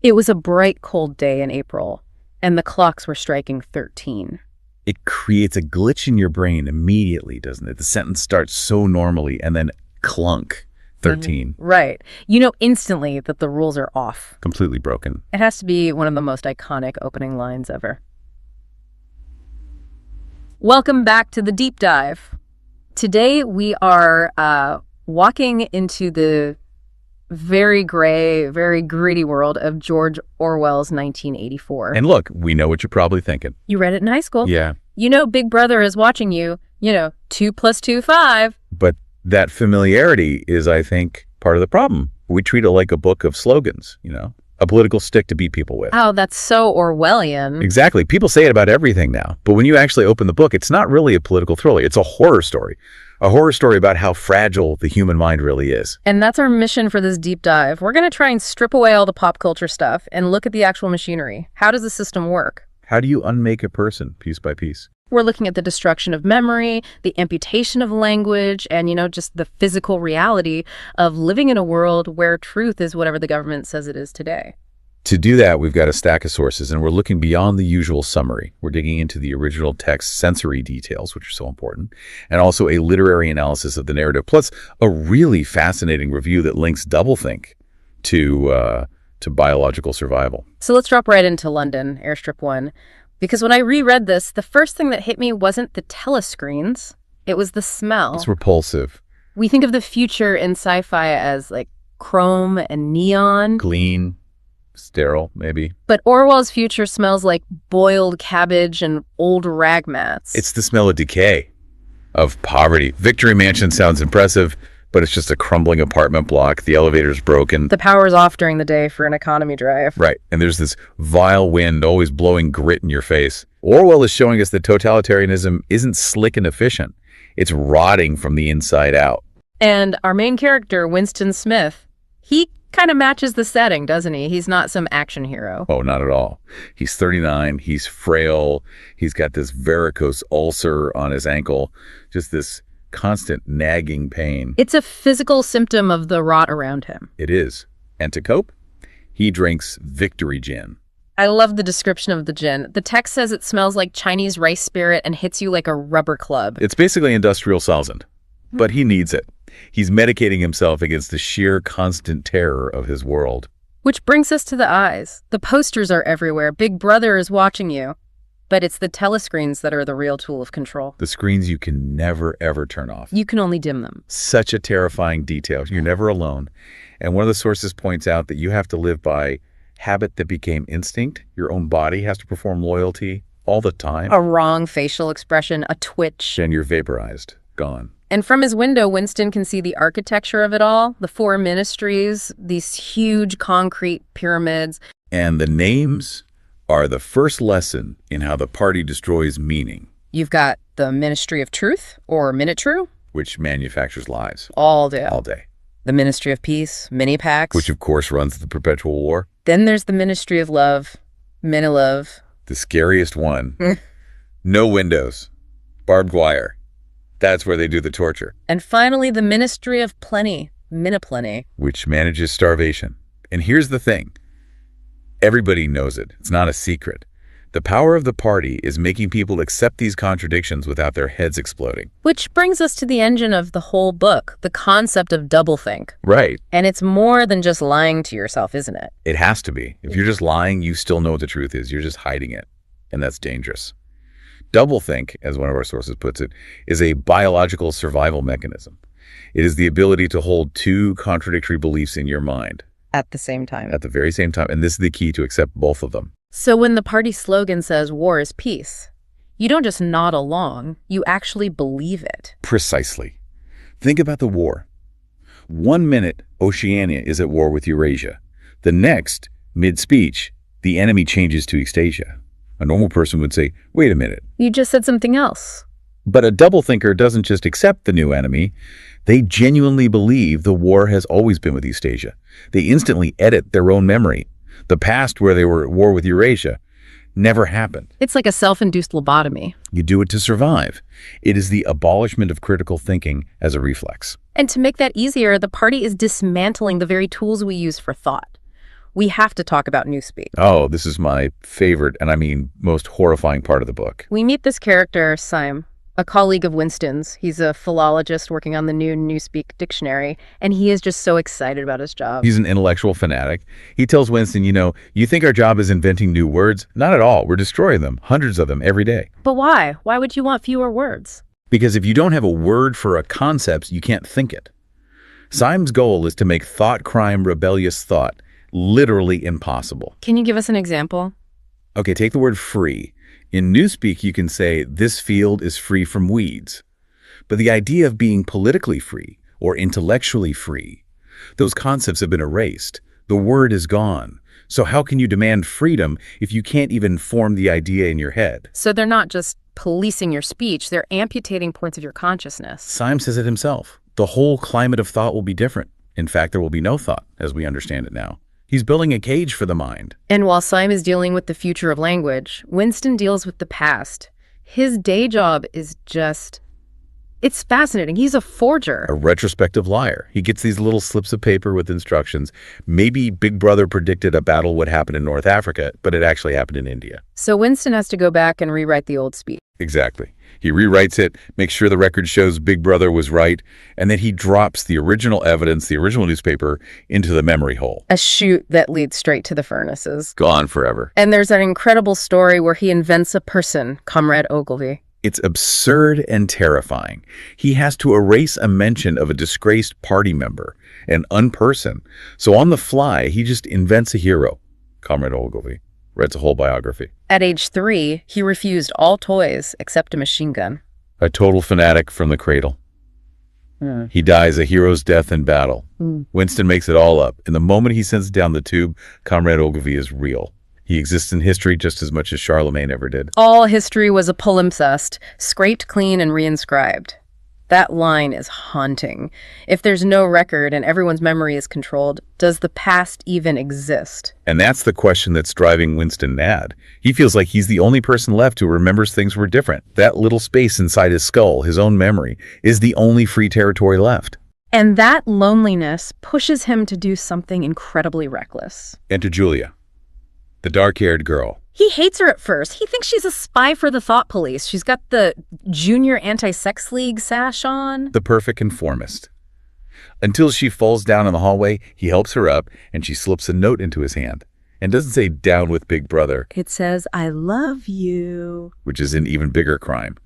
It was a bright, cold day in April, and the clocks were striking 13. It creates a glitch in your brain immediately, doesn't it? The sentence starts so normally and then clunk, 13. Right. You know instantly that the rules are off. Completely broken. It has to be one of the most iconic opening lines ever. Welcome back to the deep dive. Today we are walking into the very gray, very gritty world of George Orwell's 1984. And look, we know what you're probably thinking. You read it in high school. Yeah. You know Big Brother is watching you. 2 + 2 = 5. But that familiarity is, I think, part of the problem. We treat it like a book of slogans, a political stick to beat people with. Oh, that's so Orwellian. Exactly. People say it about everything now. But when you actually open the book, it's not really a political thriller. It's a horror story. A horror story about how fragile the human mind really is. And that's our mission for this deep dive. We're going to try and strip away all the pop culture stuff and look at the actual machinery. How does the system work? How do you unmake a person piece by piece? We're looking at the destruction of memory, the amputation of language, and, just the physical reality of living in a world where truth is whatever the government says it is today. To do that, we've got a stack of sources, and we're looking beyond the usual summary. We're digging into the original text sensory details, which are so important, and also a literary analysis of the narrative, plus a really fascinating review that links doublethink to biological survival. So let's drop right into London, Airstrip 1. Because when I reread this, the first thing that hit me wasn't the telescreens, it was the smell. It's repulsive. We think of the future in sci-fi as like chrome and neon. Clean, sterile, maybe. But Orwell's future smells like boiled cabbage and old rag mats. It's the smell of decay, of poverty. Victory Mansion sounds impressive, but it's just a crumbling apartment block. The elevator's broken. The power's off during the day for an economy drive. Right. And there's this vile wind always blowing grit in your face. Orwell is showing us that totalitarianism isn't slick and efficient. It's rotting from the inside out. And our main character, Winston Smith, he kind of matches the setting, doesn't he? He's not some action hero. Oh, not at all. He's 39. He's frail. He's got this varicose ulcer on his ankle. Just this constant nagging pain. It's a physical symptom of the rot around him. It is. And to cope, he drinks Victory Gin. I love the description of the gin. The text says it smells like Chinese rice spirit and hits you like a rubber club. It's basically industrial solvent, but he needs it. He's medicating himself against the sheer constant terror of his world. Which brings us to the eyes. The posters are everywhere. Big Brother is watching you. But it's the telescreens that are the real tool of control. The screens you can never, ever turn off. You can only dim them. Such a terrifying detail. You're never alone. And one of the sources points out that you have to live by habit that became instinct. Your own body has to perform loyalty all the time. A wrong facial expression, a twitch. And you're vaporized, gone. And from his window, Winston can see the architecture of it all, the 4 ministries, these huge concrete pyramids. And the names are the first lesson in how the party destroys meaning. You've got the Ministry of Truth, or Minute-True, which manufactures lies. All day. All day. The Ministry of Peace, Mini-Pax. Which, of course, runs the perpetual war. Then there's the Ministry of Love, Mini-Love. The scariest one. No windows. Barbed wire. That's where they do the torture. And finally, the Ministry of Plenty, Mini-Plenty. Which manages starvation. And here's the thing. Everybody knows it. It's not a secret. The power of the party is making people accept these contradictions without their heads exploding. Which brings us to the engine of the whole book, the concept of doublethink. Right. And it's more than just lying to yourself, isn't it? It has to be. If you're just lying, you still know what the truth is. You're just hiding it. And that's dangerous. Doublethink, as one of our sources puts it, is a biological survival mechanism. It is the ability to hold 2 contradictory beliefs in your mind. At the same time. At the very same time. And this is the key to accept both of them. So when the party slogan says war is peace, you don't just nod along, you actually believe it. Precisely. Think about the war. 1 minute, Oceania is at war with Eurasia. The next, mid-speech, the enemy changes to Eastasia. A normal person would say, wait a minute. You just said something else. But a double-thinker doesn't just accept the new enemy. They genuinely believe the war has always been with Eastasia. They instantly edit their own memory. The past where they were at war with Eurasia never happened. It's like a self-induced lobotomy. You do it to survive. It is the abolishment of critical thinking as a reflex. And to make that easier, the party is dismantling the very tools we use for thought. we have to talk about Newspeak. Oh, this is my favorite, and I mean most horrifying part of the book. We meet this character, Syme, a colleague of Winston's. He's a philologist working on the new Newspeak dictionary, and he is just so excited about his job. He's an intellectual fanatic. He tells Winston, you think our job is inventing new words? Not at all. We're destroying them, hundreds of them every day. But why? Why would you want fewer words? Because if you don't have a word for a concept, you can't think it. Syme's goal is to make thought crime, rebellious thought, literally impossible. Can you give us an example? Okay, take the word free. In Newspeak, you can say, this field is free from weeds. But the idea of being politically free or intellectually free, those concepts have been erased. The word is gone. So how can you demand freedom if you can't even form the idea in your head? So they're not just policing your speech, they're amputating points of your consciousness. Syme says it himself. The whole climate of thought will be different. In fact, there will be no thought, as we understand it now. He's building a cage for the mind. And while Syme is dealing with the future of language, Winston deals with the past. His day job is it's fascinating. He's a forger. A retrospective liar. He gets these little slips of paper with instructions. Maybe Big Brother predicted a battle would happen in North Africa, but it actually happened in India. So Winston has to go back and rewrite the old speech. Exactly. He rewrites it, makes sure the record shows Big Brother was right, and then he drops the original evidence, the original newspaper, into the memory hole. A chute that leads straight to the furnaces. Gone forever. And there's an incredible story where he invents a person, Comrade Ogilvy. It's absurd and terrifying. He has to erase a mention of a disgraced party member, an unperson. So on the fly, he just invents a hero, Comrade Ogilvy. Writes a whole biography. At age 3, he refused all toys except a machine gun. A total fanatic from the cradle. He dies a hero's death in battle. Winston makes it all up. In the moment he sends down the tube, Comrade Ogilvy is real. He exists in history just as much as Charlemagne ever did. All history was a palimpsest, scraped clean and reinscribed. That line is haunting. If there's no record and everyone's memory is controlled, does the past even exist? And that's the question that's driving Winston mad. He feels like he's the only person left who remembers things were different. That little space inside his skull, his own memory, is the only free territory left. And that loneliness pushes him to do something incredibly reckless. Enter Julia, the dark-haired girl. He hates her at first. He thinks she's a spy for the thought police. She's got the junior anti-sex league sash on. The perfect conformist. Until she falls down in the hallway, he helps her up, and she slips a note into his hand. And doesn't say, down with Big Brother. It says, I love you. Which is an even bigger crime.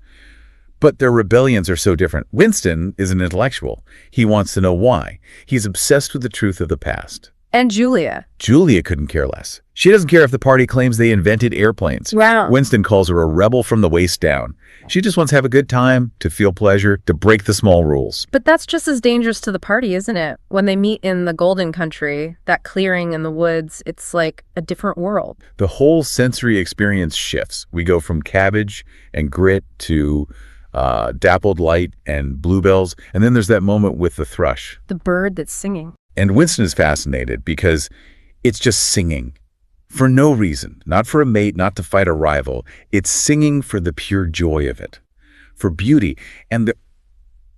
But their rebellions are so different. Winston is an intellectual. He wants to know why. He's obsessed with the truth of the past. And Julia. Julia couldn't care less. She doesn't care if the party claims they invented airplanes. Wow. Winston calls her a rebel from the waist down. She just wants to have a good time, to feel pleasure, to break the small rules. But that's just as dangerous to the party, isn't it? When they meet in the Golden Country, that clearing in the woods, it's like a different world. The whole sensory experience shifts. We go from cabbage and grit to dappled light and bluebells. And then there's that moment with the thrush. The bird that's singing. And Winston is fascinated because it's just singing for no reason, not for a mate, not to fight a rival. It's singing for the pure joy of it, for beauty. And the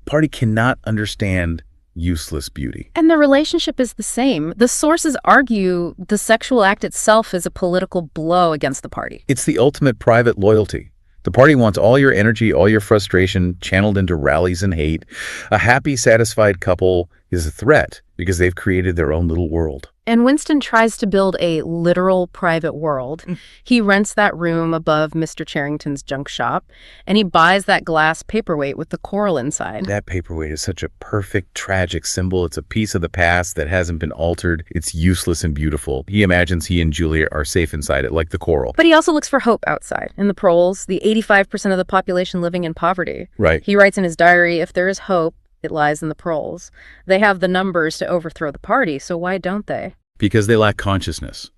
party cannot understand useless beauty. And the relationship is the same. The sources argue the sexual act itself is a political blow against the party. It's the ultimate private loyalty. The party wants all your energy, all your frustration channeled into rallies and hate. A happy, satisfied couple is a threat because they've created their own little world. And Winston tries to build a literal private world. He rents that room above Mr. Charrington's junk shop, and he buys that glass paperweight with the coral inside. That paperweight is such a perfect, tragic symbol. It's a piece of the past that hasn't been altered. It's useless and beautiful. He imagines he and Julia are safe inside it, like the coral. But he also looks for hope outside, in the proles, the 85% of the population living in poverty. Right. He writes in his diary, if there is hope, it lies in the proles. They have the numbers to overthrow the party, so why don't they? Because they lack consciousness.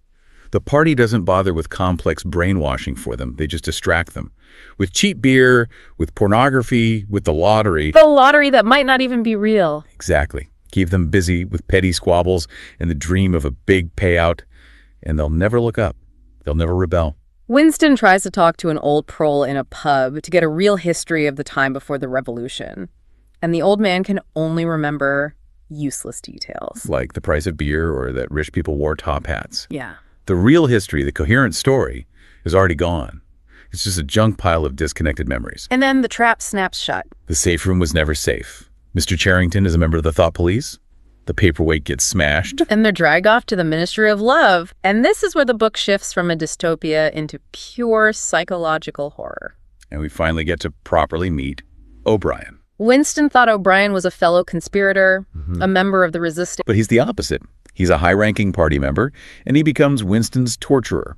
The party doesn't bother with complex brainwashing for them. They just distract them. With cheap beer, with pornography, with the lottery. The lottery that might not even be real. Exactly. Keep them busy with petty squabbles and the dream of a big payout, and they'll never look up. They'll never rebel. Winston tries to talk to an old prole in a pub to get a real history of the time before the revolution. And the old man can only remember useless details. Like the price of beer or that rich people wore top hats. Yeah. The real history, the coherent story, is already gone. It's just a junk pile of disconnected memories. And then the trap snaps shut. The safe room was never safe. Mr. Charrington is a member of the thought police. The paperweight gets smashed. And they're dragged off to the Ministry of Love. And this is where the book shifts from a dystopia into pure psychological horror. And we finally get to properly meet O'Brien. Winston thought O'Brien was a fellow conspirator, a member of the resistance. But he's the opposite. He's a high-ranking party member, and he becomes Winston's torturer.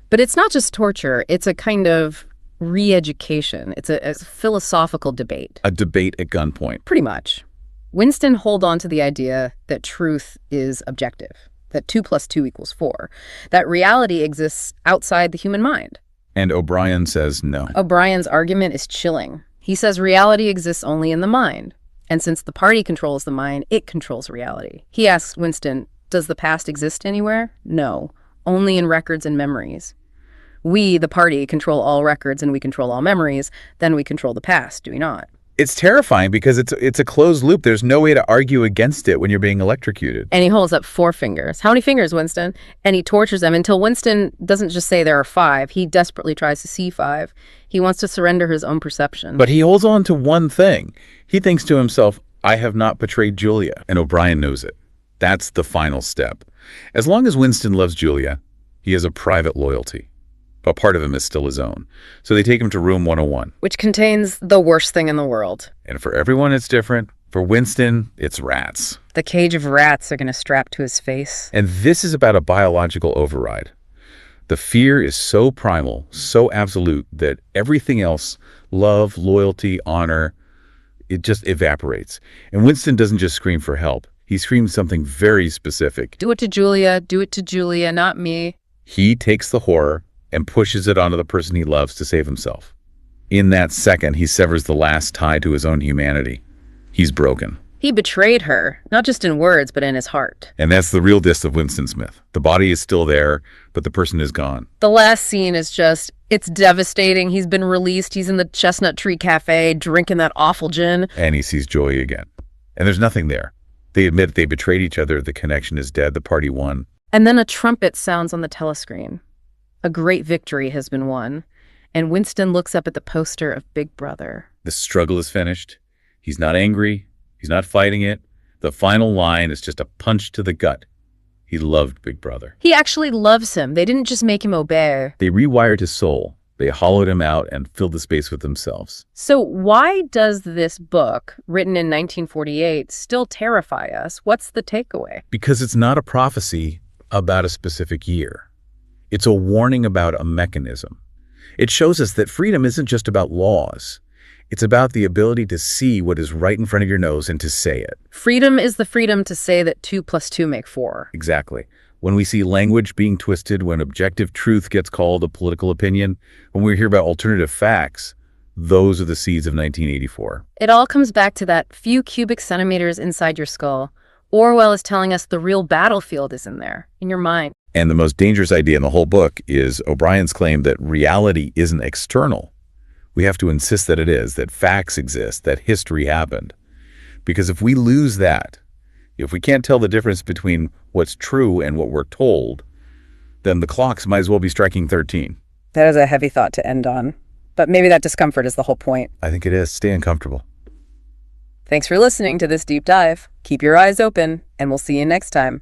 But it's not just torture. It's a kind of re-education. It's a philosophical debate. A debate at gunpoint. Pretty much. Winston holds on to the idea that truth is objective, that 2 + 2 = 4, that reality exists outside the human mind. And O'Brien says no. O'Brien's argument is chilling. He says reality exists only in the mind. And since the party controls the mind, it controls reality. He asks Winston, does the past exist anywhere? No, only in records and memories. We, the party, control all records and we control all memories. Then we control the past, do we not? It's terrifying because it's a closed loop. There's no way to argue against it when you're being electrocuted. And he holds up 4 fingers. How many fingers, Winston? And he tortures them until Winston doesn't just say there are 5. He desperately tries to see 5. He wants to surrender his own perception. But he holds on to one thing. He thinks to himself, I have not betrayed Julia. And O'Brien knows it. That's the final step. As long as Winston loves Julia, he has a private loyalty. A part of him is still his own. So they take him to room 101. Which contains the worst thing in the world. And for everyone, it's different. For Winston, it's rats. The cage of rats are going to strap to his face. And this is about a biological override. The fear is so primal, so absolute, that everything else, love, loyalty, honor, it just evaporates. And Winston doesn't just scream for help. He screams something very specific. Do it to Julia, not me. He takes the horror and pushes it onto the person he loves to save himself. In that second, he severs the last tie to his own humanity. He's broken. He betrayed her, not just in words, but in his heart. And that's the real gist of Winston Smith. The body is still there, but the person is gone. The last scene is just, it's devastating. He's been released. He's in the Chestnut Tree Cafe drinking that awful gin. And he sees Joy again. And there's nothing there. They admit they betrayed each other. The connection is dead. The party won. And then a trumpet sounds on the telescreen. A great victory has been won, and Winston looks up at the poster of Big Brother. The struggle is finished. He's not angry. He's not fighting it. The final line is just a punch to the gut. He loved Big Brother. He actually loves him. They didn't just make him obey. They rewired his soul. They hollowed him out and filled the space with themselves. So why does this book, written in 1948, still terrify us? What's the takeaway? Because it's not a prophecy about a specific year. It's a warning about a mechanism. It shows us that freedom isn't just about laws. It's about the ability to see what is right in front of your nose and to say it. Freedom is the freedom to say that 2 + 2 = 4. Exactly. When we see language being twisted, when objective truth gets called a political opinion, when we hear about alternative facts, those are the seeds of 1984. It all comes back to that few cubic centimeters inside your skull. Orwell is telling us the real battlefield is in there, in your mind. And the most dangerous idea in the whole book is O'Brien's claim that reality isn't external. We have to insist that it is, that facts exist, that history happened. Because if we lose that, if we can't tell the difference between what's true and what we're told, then the clocks might as well be striking 13. That is a heavy thought to end on. But maybe that discomfort is the whole point. I think it is. Stay uncomfortable. Thanks for listening to this deep dive. Keep your eyes open, and we'll see you next time.